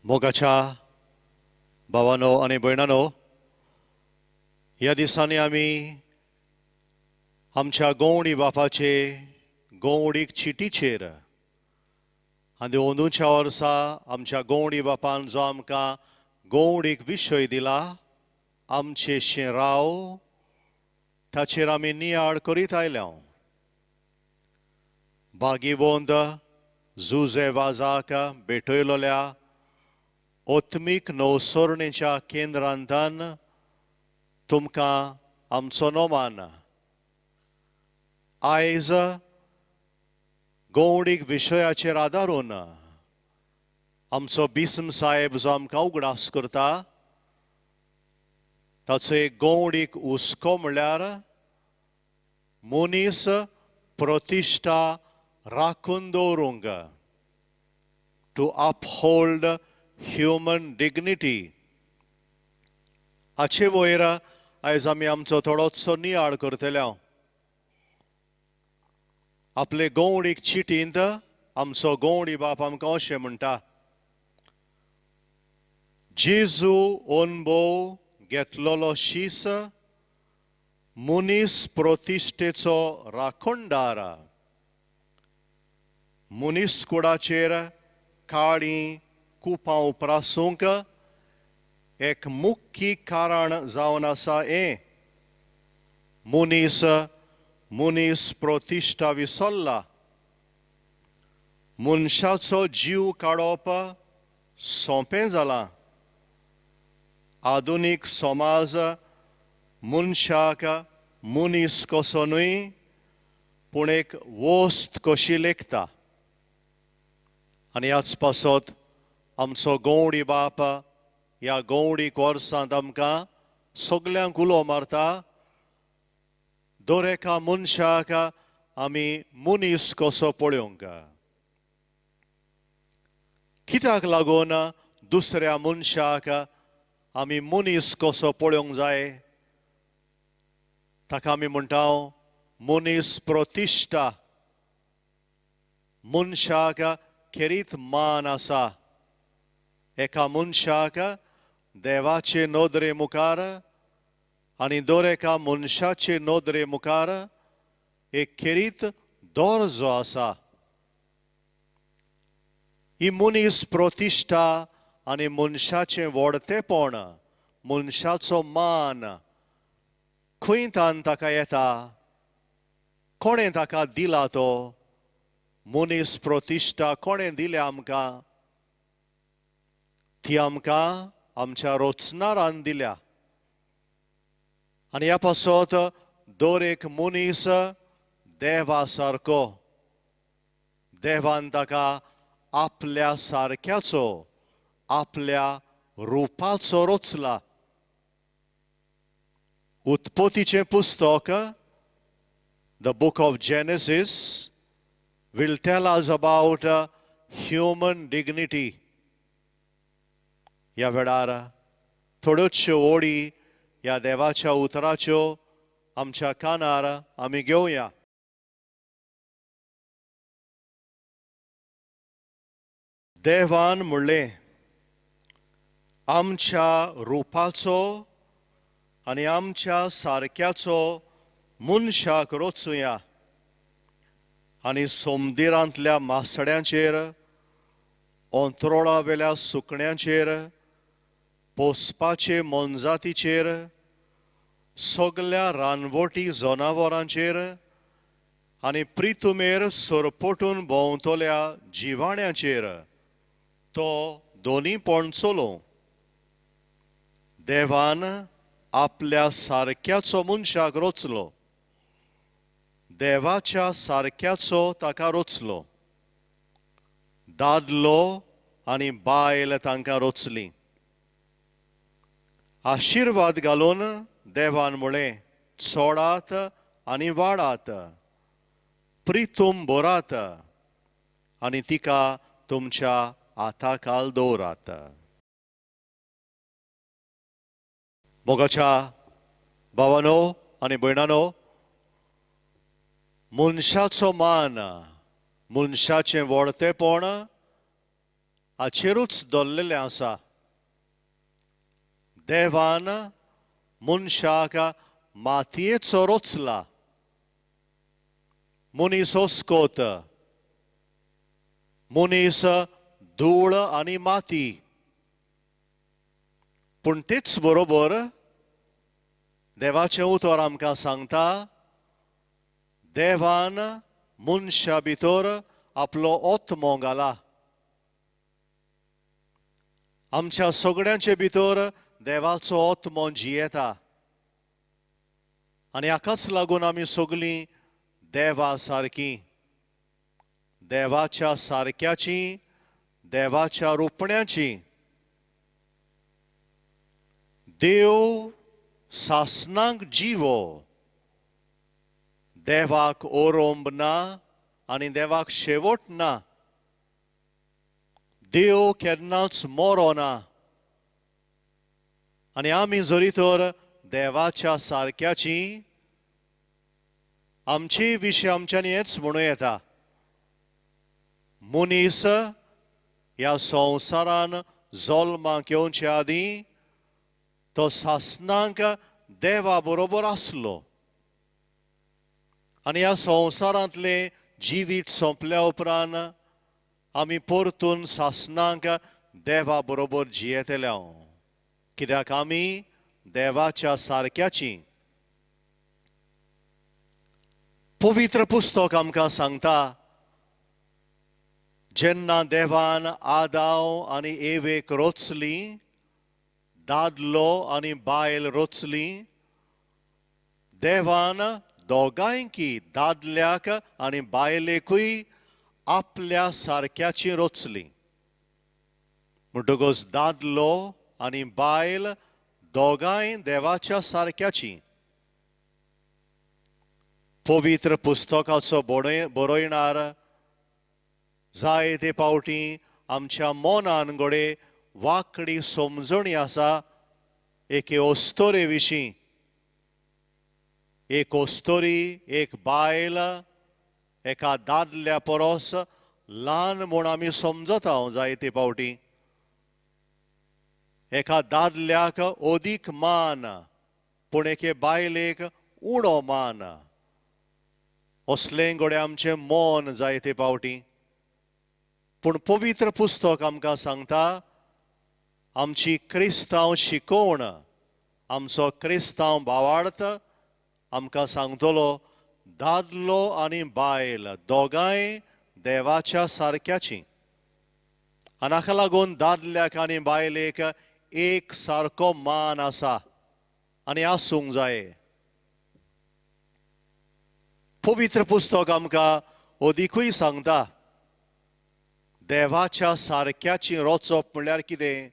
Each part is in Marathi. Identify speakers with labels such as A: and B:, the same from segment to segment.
A: मोगाच्या भावांनो आणि भयणांनो, ह्या दिसांनी आमी आमच्या गवंडी बापाचे गवंडीक चिटीचेर आनी अंदूच्या वर्सा आमच्या गवंडी बापान जो आमकां गवंडीक विशय दिला, आमचे शेराव ताचेर आमी नियाळ करीत आयल्या. बागीवंत जुजे वाजाक भेटयलोल्या ओत्मीक नवसरणेच्या केंद्रांतान तुमकां आमचो नोमान. आयज गवंडीक विशयाचेर आदारून आमचो बिस्म साहेब जो आमकां उगडास करता, ताचो एक गवंडीक हुस्को म्हळ्यार मनीस प्रतिश्ठा राखून दवरूंक, टू अपहोल्ड ह्युमन डिग्निटी. हाचे वयर आयज आमी आमचो थोडोसो नियाळ करतले. आपले गवंडीक चिटींत आमचो गवंडी बाप आमकां अशें म्हणटा: जेजू अनुभव घेतलोलो शीस मनीस प्रतिश्ठेचो राखणदार. मनीसकुळाचेर काळी कुपां उपरासूंक एक मुख्य कारण जावन आसा हें: मनीस प्रतिश्ठा विसरला. मनशाचो जीव काडप सोंपें जालां. आधुनीक समाज मनशाक मनीस कसो न्हय, पूण एक वस्त कशी लेखता. आनी ह्याच पासत आमचो गवंडी बाप ह्या गवंडीक वर्सांत आमकां सगल्यांक उलो मारता: दर एका मनशाक आमी मनीस कसो पळोवंक. कित्याक लागून दुसऱ्या मनशाक आमी मनीस कसो पळोवंक जाय? ताका आमी म्हणटा मनीस प्रतिश्ठा. मनशाक खेरीत मान आसा. एका मनशाक देवाचे नदरे मुखार आनी दर एका मनशाचे नदरे मुखार एक खेरीत दर्जो आसा. ही मनीस प्रतिश्ठा आनी मनशाचें व्हडतेपण, मनशाचो मान खंयतान ताका येता? कोणें ताका दिला तो? मनीस प्रतिश्ठा कोणें दिल्या आमकां? ती आमकां आमच्या रोचनारान दिल्या. आनी ह्या पासत दर एक मनीस देवा सारको. देवान ताका आपल्या सारक्याचो, आपल्या रुपाचो रचला. उत्पत्तीचें पुस्तक, the book of genesis, will tell us about human dignity. ह्या वेळार थोड्योशो ओळी ह्या देवाच्या उतराच्यो आमच्या कानार आमी घेवया. देवान म्हणलें, आमच्या रुपाचो आनी आमच्या सारक्याचो मनशाक रचुया. आनी समुद्रांतल्या मासड्यांचेर, अंतरोळा वेल्या सुकण्यांचेर, पोसपाचे मोनजातीचेर, सगल्या रानवटी जनावरांचेर आनी प्रितुमेर सरपटून भोंवतल्या जिवाण्याचेर तो दोनीपण चलोवं. देवान आपल्या सारक्याचो मनशाक रचलो. देवाच्या सारक्याचो ताका रचलो. दादलो आनी बायल तांकां रचली. आशिर्वाद घालून देवान म्हळें, चोडात आनी वाडात, प्रितूम भरात आनी तिका तुमच्या हाताखाल दवरात. मोगाच्या भावांनो आनी भयणांनो, मनशाचो मान, मनशाचें व्हडतेपण हाचेरूच दवरलेलें आसा. देवान मनशाक मातयेचो रचला, मनीस हुस्कोत, मनीस धूळ आनी माती. पूण तेच बरोबर देवाचें उतर आमकां सांगता, देवान मनशा भितर आपलो आत्मो घाला. आमच्या सगळ्यांचे भितर देवाचो आत्मो जियेता. आनी हाकाच लागून आमी सगळीं देवा सारकीं, देवाच्या सारक्याचीं, देवाच्या रुपण्याचीं. देव सासणांक जिवो, देवाक ओरोंब ना आनी देवाक शेवट ना. देव केन्नाच मोरो ना. आनी आमी जरी तर देवाच्या सारक्याचीं, आमचे विशीं आमच्यांनी हेच म्हणूं येता, मनीस ह्या संवसारान जल्माक येवचे आदीं तो सासणांक देवा बरोबर आसलो. आनी ह्या संवसारांतलें जिवीत सोंपल्या उपरांत आमी परतून सासणांक देवा बरोबर जियेतले. कित्याक आमी देवाच्या सारक्याचीं. पवित्र पुस्तक आमकां सांगता, जेन्ना देवान आदाम आनी एवेक रचलीं, दादलो आनी बायल रचलीं, देवान दोगांयकी, दादल्याक आनी बायलेकूय आपल्या सारक्याची रचलीं. म्हणटकच दादलो आनी बायल दोगांय देवाच्या सारक्याचीं. पवित्र पुस्तकाचो बरयणार जायते पावटी आमच्या मोनान घडये वांकडी समजणी आसा एके अस्तोरे विशीं. एक अस्तोरी, एक बायल एका दादल्या परस ल्हान म्हूण आमी समजता जायते पावटी. एका दादल्याक अदीक मान, पूण एके बायलेक उणो मान. असलें घडये आमचें मोन जायते पावटी. पूण पवित्र पुस्तक आमकां सांगता, आमची क्रिस्तांव शिकोवण, आमचो क्रिस्तांव भावार्थ आमकां सांगतलो, दादलो आनी बायल दोगांय देवाच्या सारक्याचीं. आनी हाका लागून दादल्याक आनी बायलेक एक सारको मान आसा आनी आसूंक जाय. पवित्र पुस्तक आमकां अदिकूय सांगता, देवाच्या सारक्याची रचप म्हणल्यार कितें?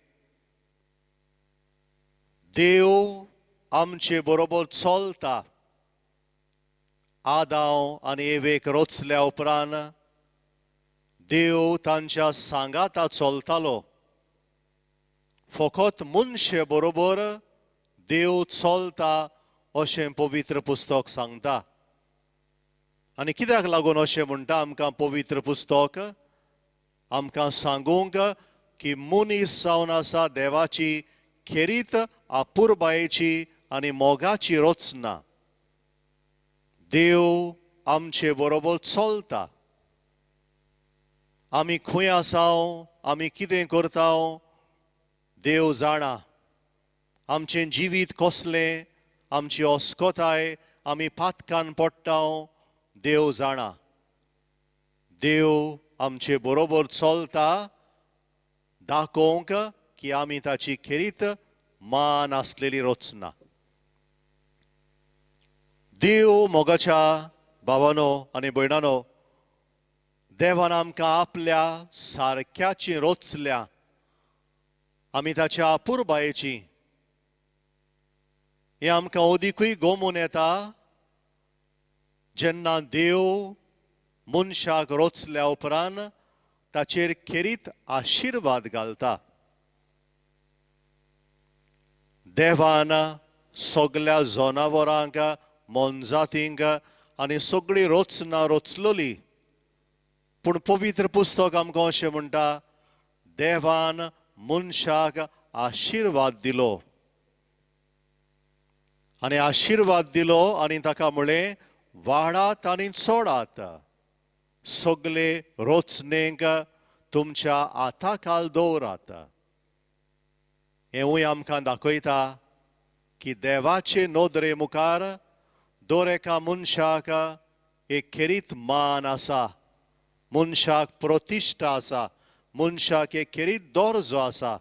A: देव आमचे बरोबर चलता. आदाम आनी एवेक रचल्या उपरांत देव तांच्या सांगाता चलतालो. फकत मनशे बरोबर देव चलता अशें पवित्र पुस्तक सांगता. आनी कित्याक लागून अशें म्हणटा आमकां पवित्र पुस्तक? आमकां सांगूंक की मनीस जावन आसा देवाची खेरीत आपुरबायेची आनी मोगाची रचना. देव आमचे बरोबर चलता. आमी खंय आसाव, आमी कितें करताव, देव जाणा. आमचें जिवीत कसलें, आमची अस्कोताय, आमी पातकान पडटाव, देव जाणा. देव आमचे बरोबर चलता दाखोवंक की आमी ताची खेरीत मान आसलेली रचना. देव मोगाच्या भावानो आनी भयणानो, देवान आमकां आपल्या सारक्याची रचल्या. आमी ताच्या आपुरबायेची. हें आमकां अदिकूय गमून येता जेन्ना देव मनशाक रचल्या उपरांत ताचेर खेरीत आशिर्वाद घालता. देवान सगळ्या जनावरांक, मनजातींक आनी सगळी रचना रचलोली. पूण पवित्र पुस्तक आमकां अशें म्हणटा, देवान मनशाक आशीर्वाद दिलो आनी आशीर्वाद दिलो आनी ताका म्हळें वाडात आनी चोडात सगले रोचणेक तुमच्या हाताखाल दवरात. हेंवूय आमकां दाखयता की देवाचे नोदरे मुखार दर एका मनशाक एक खेरीत मान आसा, मनशाक प्रतिश्ठा आसा, मनशाक एक खेरीत दर्जो आसा.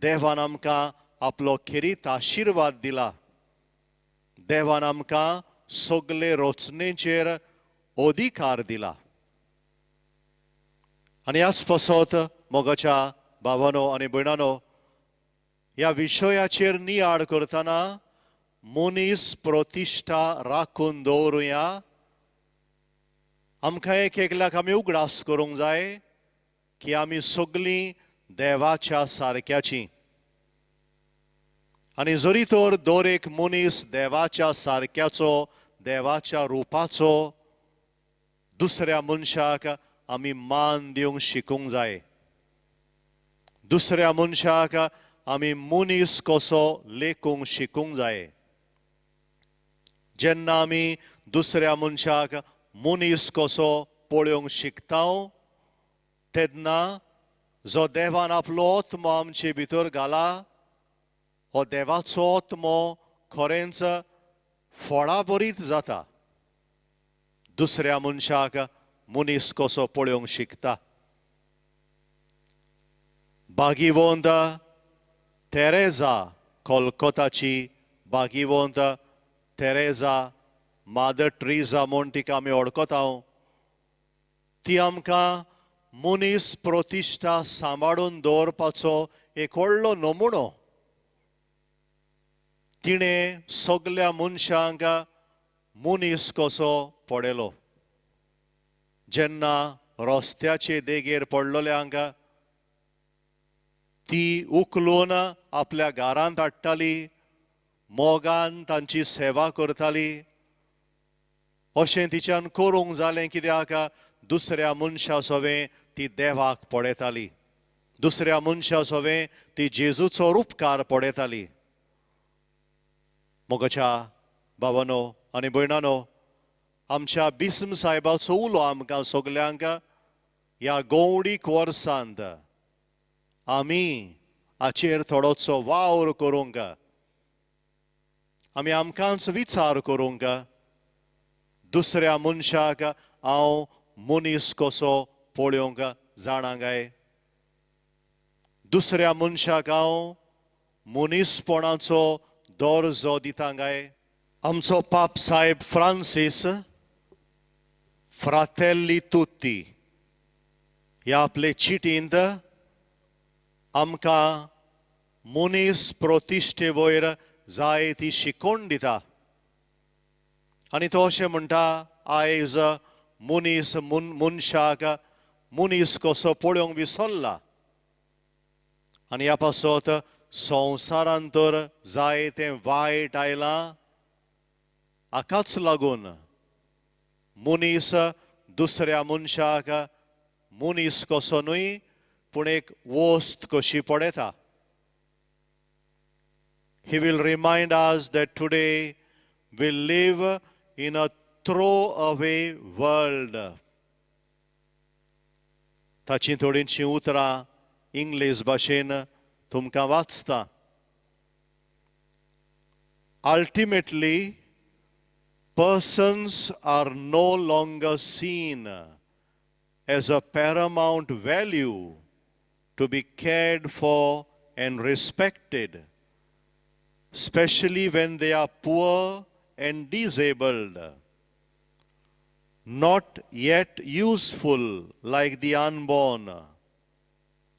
A: देवान आमकां आपलो खेरीत आशीर्वाद दिला. देवान आमकां सगले रोचणेचेर अधिकार दिला. आनी ह्याच पासत मोगाच्या भावानो आनी भयणानो, ह्या विशयाचेर नियाळ करतना मनीस प्रतिश्ठा राखून दवरुया. आमकां एक एकल्याक आमी उगडास करूंक जाय की आमी सगलीं देवाच्या सारक्याचीं. आनी जरी तर दर एक मनीस देवाच्या सारक्याचो, देवाच्या रुपाचो, दुसऱ्या मनशाक आमी मान दिवंक शिकूंक जाय. दुसऱ्या मनशाक आमी मनीस कसो लेखूंक शिकूंक जाय. जेन्ना आमी दुसऱ्या मनशाक मनीस कसो पळोवंक शिकता तेन्ना जो देवान आपलो आत्मो आमचे भितर घाला, हो देवाचो आत्मो खरेंच फळां बरीत जाता. दुसऱ्या मनशाक मनीस कसो पळोवंक शिकता. भागिवंत तेरेजा, कोलकाताची भागिवंत तेरेजा, मादर ट्रिजा म्हूण तिका आमी वळखता, ती आमकां मनीस प्रतिश्ठा सांबाळून दवरपाचो एक व्हडलो नमुनो. तिणें सगल्या मनशांक मनीस कसो पळयलो. जेन्ना रस्त्याचे देगेर पडलोल्यांक ती उखलून आपल्या घरांत हाडटाली, मोगान तांची सेवा करताली. अशें तिच्यान करूंक जालें कित्याक दुसऱ्या मनशा सोवें ती देवाक पळयताली. दुसऱ्या मनशा सोवें ती जेजूचो उपकार पळयताली. मोगाच्या भावानो आनी भयणानो, आमच्या बिस्म साहेबाचो उलो आमकां सगल्यांक ह्या गवडीक वर्सांत आमी हाचेर थोडोसो वावर करूंक, आमी आमकांच विचार करूंक, दुसऱ्या मनशाक हांव मनीस कसो पळोवंक जाणा काय. दुसऱ्या मनशाक हांव मनीसपणाचो दर्जो दिता काय. आमचो पाप साहेब फ्रांसीस फ्रातेल्ली तुत्ती ह्या आपले चिटींत आमकां मनीस प्रतिश्ठे वयर जाय ती शिकवण दिता. आनी तो अशें म्हणटा, आयज मनीस मनशाक मनीस कसो पळोवंक विसरला. आनी ह्या पासत संवसारांत तर जायतें वायट आयलां. हाकाच लागून मनीस दुसऱ्या मनशाक मनीस कसो न्हय पूण एक वस्त कशी पळयता. He will remind us that today we live in a throwaway world. ताची थोडींची उतरां इंग्लीश भाशेन तुमकां वाचता. Ultimately, persons are no longer seen as a paramount value to be cared for and respected, especially when they are poor and disabled, not yet useful like the unborn,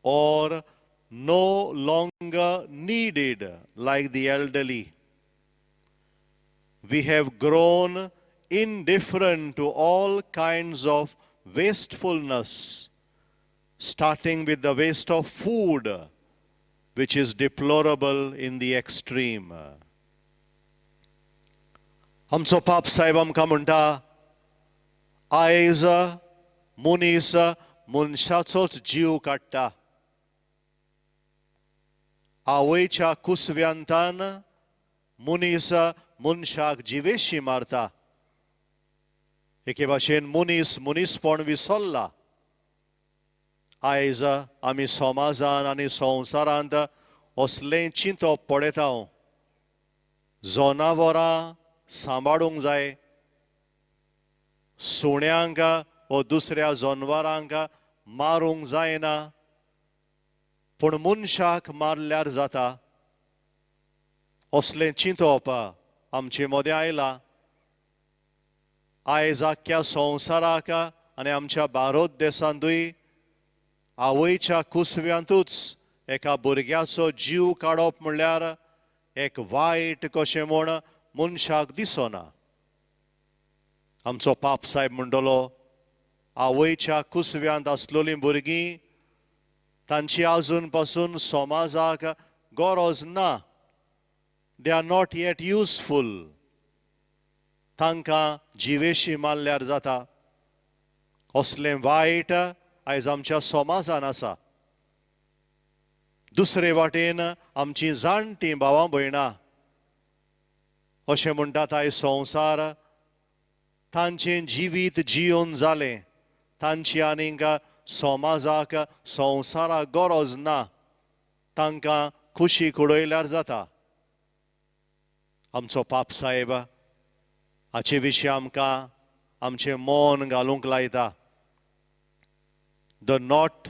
A: or no longer needed like the elderly. We have grown indifferent to all kinds of wastefulness, starting with the waste of food, which is deplorable in the extreme. आमचो पाप साहेब आमकां म्हणटा, आयज मनीस मनशाचोच जीव काडटा. आवयच्या कुसव्यांतान मनीस मनशाक जिवेशी मारता. एके भाशेन मनीसपण विसरला. आयज आमी समाजान आनी संवसारांत असलें चिंतप पळयता. जनावरां सांबाळूंक जाय, सुण्यांक वा दुसऱ्या जनावरांक मारूंक जायना, पूण मनशाक मारल्यार जाता. असलें चिंतप आमचे मदें आयलां. आयज आख्ख्या संवसाराक आनी आमच्या भारत देशांतूय आवयच्या कुसव्यांतूच एका भुरग्याचो जीव काडप म्हणल्यार एक वायट कशें म्हूण मनशाक दिसना. आमचो पाप साहेब म्हणटलो, आवयच्या कुसव्यांत आसलेलीं भुरगीं तांची आजून पासून समाजाक गरज ना. They are not eight useful. तांकां जिवेशी मारल्यार जाता. असलें वायट आयज आमच्या समाजान आसा. दुसरे वाटेन आमची जाणटी भावां भयणां अशें म्हणटात आयज संवसार तांचें जिवीत जियोन जालें. तांची आनीक समाजाक संवसाराक गरज ना. तांकां कुशीक उडयल्यार जाता. आमचो पाप साहेब हाचे विशीं आमकां आमचें मौन घालूंक लायता. The not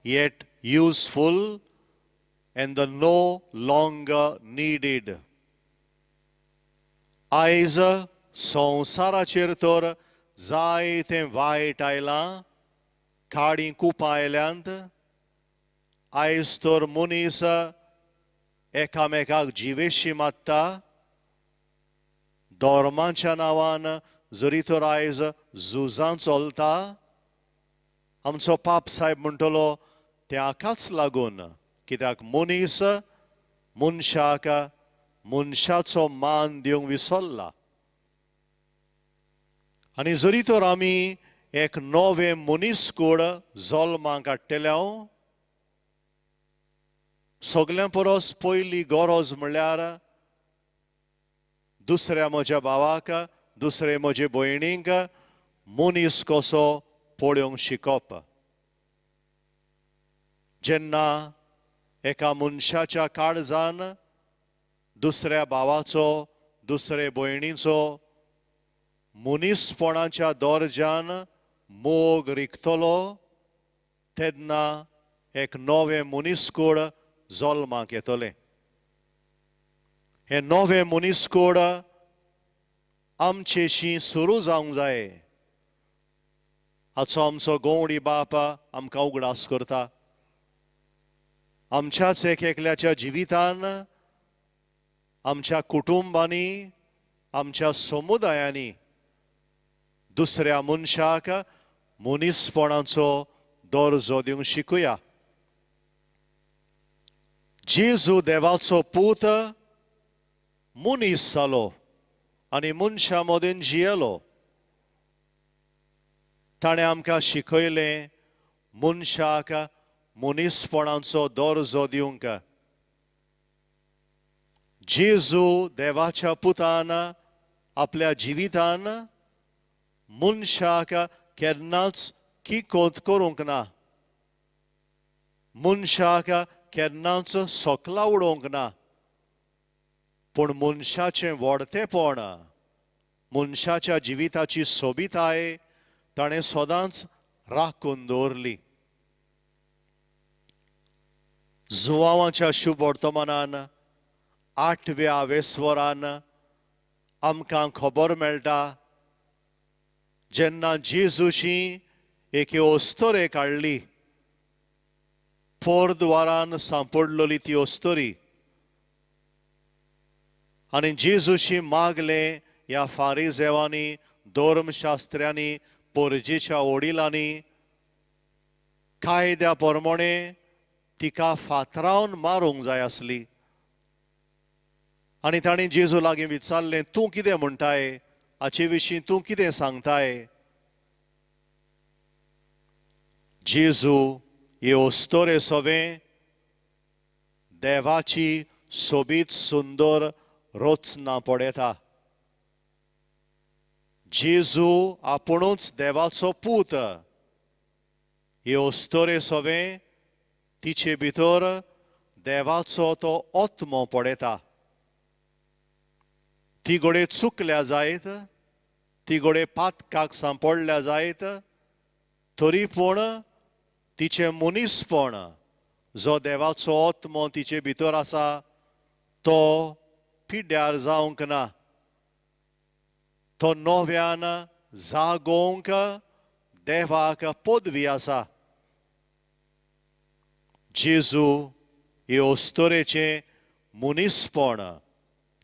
A: eight useful and the no longer needed. आयज संवसाराचेर तर जायतें वायट आयलां. काळीं कुपां आयल्यांत. आयज तर मनीस एकामेकाक जिवेशी मारता. धर्माच्या नांवान जरी तर आयज झुजां चलता. आमचो पाप साहेब म्हणटलो त्याकाच लागून, कित्याक मनीस मनशाक मनशाचो मान दिवंक विसरला. आनी जरी तर आमी एक नवें मनीसकूड जल्माक हाडटले, सगळ्यां परस पयली गरज म्हणल्यार दुसऱ्या म्हज्या भावाक, दुसरे म्हजे भयणीक मनीस कसो पळोवंक शिकप. जेन्ना एका मनशाच्या काळजान दुसऱ्या भावाचो, दुसरे भयणीचो मनीसपणाच्या दर्ज्यान मोग रिगतलो, तेन्ना एक नवें मनीसकूड जल्माक येतलें. हें नवें मनीसकूड आमचेशी सुरू जावंक जाय. हाचो आमचो गवंडी बाप आमकां उगडास करता. आमच्याच एक एकल्याच्या जिवितान, आमच्या कुटुंबांनी, आमच्या समुदायांनी दुसऱ्या मनशाक मनीसपणाचो दर्जो दिवंक शिकुया. जेजू देवाचो पूत मनीस जालो आनी मनशां मदीं जियेलो. ताणें आमकां शिकयलें मनशाक मनीसपणाचो दर्जो दिवंक. जेजू देवाच्या पुतान आपल्या जिवितान मनशाक केन्नाच किकोंत करूंक ना. मनशाक केन्नाच सोकला उडोवंक ना. पूण मनशाचें व्हडतेपण, मनशाच्या जिविताची सोबिताय ताणें सदांच राखून दवरली. जुवांवाच्या शुभ वर्तमानान 8व्या वेस्वरान आमकां खबर मेळटा, जेन्ना जेजूची एके ओस्तोरे काडली. पोरद्वारान सांपडलेली ती ओस्तोरी. आनी जेजूशी मागलें ह्या फारिजेवांनी, धर्मशास्त्र्यांनी, पोरजेच्या वडिलांनी, कायद्या प्रमाणे तिका फातरावन मारूंक जाय आसली. आनी ताणें जेजू लागीं विचारलें, तूं कितें म्हणटाय? हाचे विशीं तूं कितें सांगताय? जेजू येवस्तोरे सोवें देवाची सोबीत सुंदर रचना पळयता. जेजू आपुणूच देवाचो पूत येवस्तोरे सोवें तिचे भितर देवाचो तो आत्मो पळयता. ती घोडे चुकल्या जायत, ती घोडे पातकाक सांपडल्या जायत, तरी पूण तिचे मनीसपण जो देवाचो आत्मो तिचे भितर आसा तो पिड्ड्यार जावंक ना. तो नव्यान जागोवंक देवाक पदवी आसा. जेजू येवस्तोरेचें मनीसपण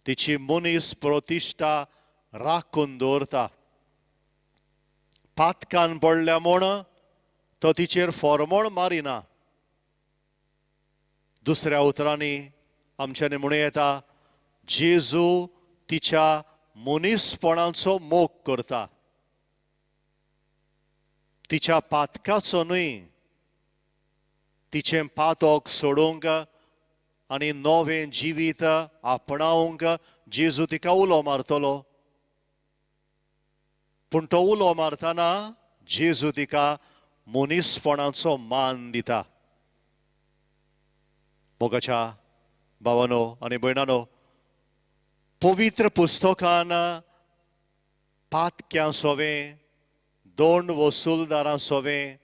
A: तिची मनीस प्रतिश्ठा राखून दवरता. पातकान पडल्या म्हूण तो तिचेर फॉर्मोण मारिना. दुसऱ्या उतरांनी आमच्यांनी म्हणूं येता जेजू तिच्या मनीसपणाचो मोग करता. तिच्या पातकाचो न्हय, तिचें पातक सोडूंक आनी नवें जिवीत आपणावंक जेजू तिका उलो मारतलो. पूण तो उलो मारतना जेजू तिका मनीसपणाचो मान दिता. मोगाच्या भावानो आनी भयणानो, पवित्र पुस्तकान पातक्यां सोवें, दोंड वसूलदारां सोवें,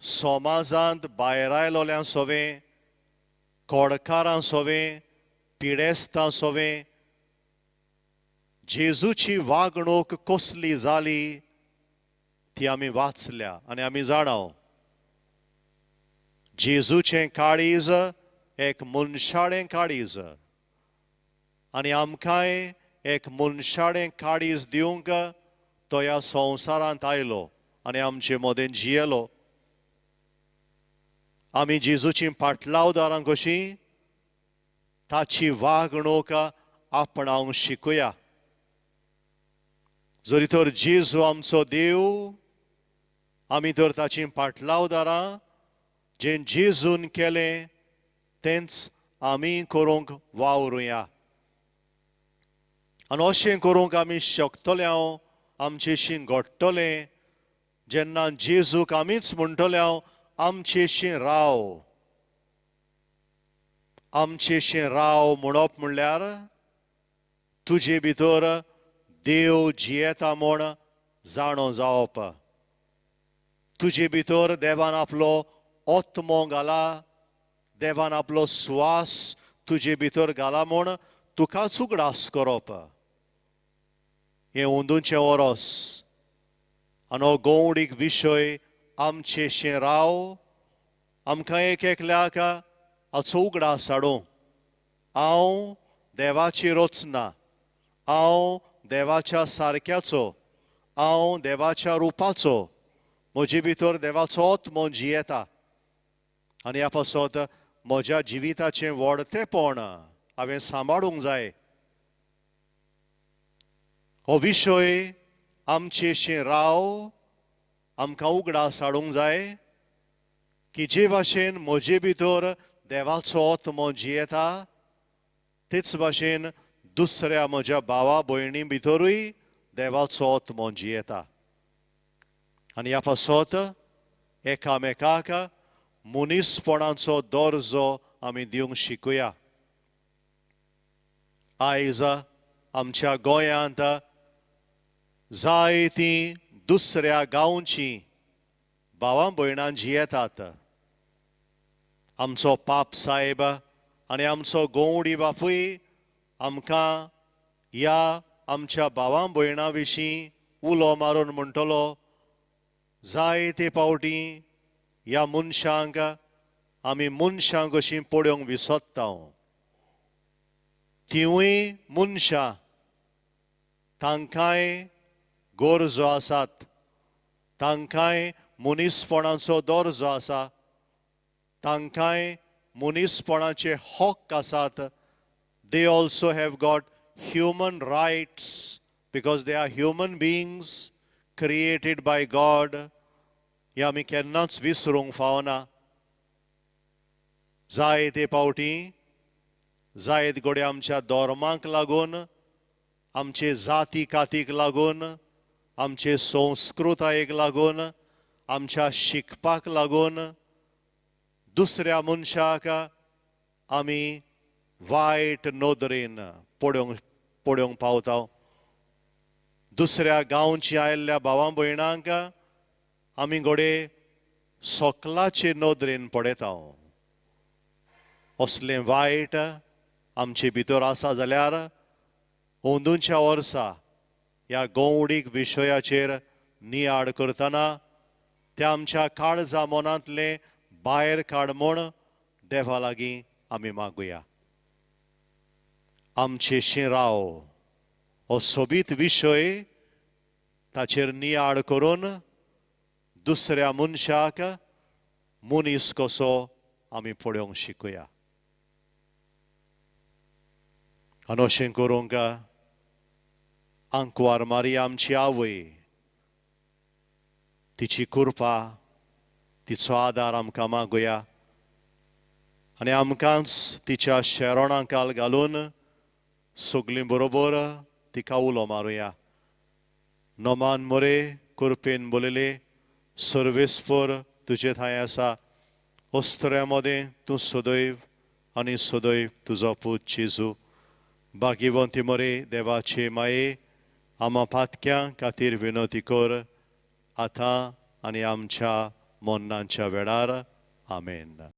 A: समाजांत भायर आयलोल्यां सोवें, कोडकारां सोवें, पिडेस्तां सोवें, जेजूची वागणूक कसली जाली ती आमी वाचल्या आनी आमी जाणाव. जेजूचें काळीज एक मनशाळें काळीज आनी आमकांय एक मनशाळें काळीज दिवंक तो ह्या संवसारांत आयलो आनी आमचे मदें जियेलो. आमी जेजूची पाटलावदारां कशीं ताची वागणूक आपणावंक शिकुया. जरी तर जेजू आमचो देव, आमी तर ताची पाटलावदारां. जें जेजून केलें तेंच आमी करूंक वावरुया. आनी अशें करूंक आमी शकतले हांव आमचेशीं घडटलें जेन्ना जेजूक आमीच म्हणटले हांव आमचेशीं राव. आमचेशीं राव म्हणप म्हणल्यार तुजे भितर देव जियेता म्हूण जाणो जावप. तुजे भितर देवान आपलो आत्मो घाला, देवान आपलो स्वास तुजे भितर घाला म्हूण तुकाच उगडास करप. हें ओंदूचें वरोस आनी हो गंवडीक विशय आमचेशीं राव आमकां एक एकल्याक हाचो उगडास हाडूं. हांव देवाची रचना, हांव देवाच्या सारक्याचो, हांव देवाच्या रुपाचो, म्हजे भितर देवाचो आत्मो जियेता आनी ह्या पासत म्हज्या जिविताचें व्हडतेपण हांवें सांबाळूंक जाय. हो विशय आमचेशीं राव आमकां उगडास हाडूंक जाय की जे भाशेन म्हजे भितर देवाचो आत्मो जियेता तेच भाशेन दुसऱ्या म्हज्या भावा भयणी भितरूय देवाचो आत्मो जियेता. आनी ह्या पासत एकामेकाक मनीसपणाचो दर्जो आमी दिवंक शिकुया. आयज आमच्या गोंयांत जायतीं दुसऱ्या गांवचीं भावां भयणां जियेतात. आमचो पाप साहेब आनी आमचो गंवडी बापूय आमकां ह्या आमच्या भावां भयणां विशीं उलो मारून म्हणटलो जायते फावटी ह्या मनशांक आमी मनशां कशीं पळोवंक विसत्ता. तिवूय मनशां, तांकांय गरजो आसात, तांकांय मनीसपणाचो दर्जो आसा, तांकांय मनीसपणाचे हक्क आसात. They also have got human rights because they are human beings created by God हें आमी केन्नाच विसरूंक फावना. जायते पावटी जायत घोडे आमच्या धर्माक लागून, आमचे जाती कातीक लागून, आमचे संस्कृतायेक लागून, आमच्या शिकपाक लागून दुसऱ्या मनशाक आमी वायट नदरेन पळोवंक पावता. दुसऱ्या गांवची आयिल्ल्या भावां भयणांक आमी घोडे सोकलाचे नदरेन पळयता. असलें वायट आमचे भितर आसा जाल्यार अंदूच्या वर्सा ह्या गंवडीक विशयाचेर नियाळ करतना त्या आमच्या काळजा मनांतले भायर काड म्हूण देवा लागीं आमी मागुया. आमचे शिराव हो सोबीत विशय ताचेर नियाळ करून दुसऱ्या मनशाक मनीस कसो आमी पळोवंक शिकुया. आनी अशें करूंक आंकवार मारिया आमची आवय तिची कृपा तिचो आदार आमकां मागुया आनी आमकांच तिच्या शेरोणाकाल घालून सगलीं बरोबर तिका उलो मारुया. नोमान मोरे कृपेन बोलिले सर्वेस्पर तुजे थंय आसा. ओस्त्र्या मोदें तूं सदैव आनी सदैव तुजो पूत जेजू. भाग्यवंती मोरे देवाचे माये आमा पातक्यां खातीर विनोती कर आतां आनी आमच्या मरणाच्या वेळार. आमेन.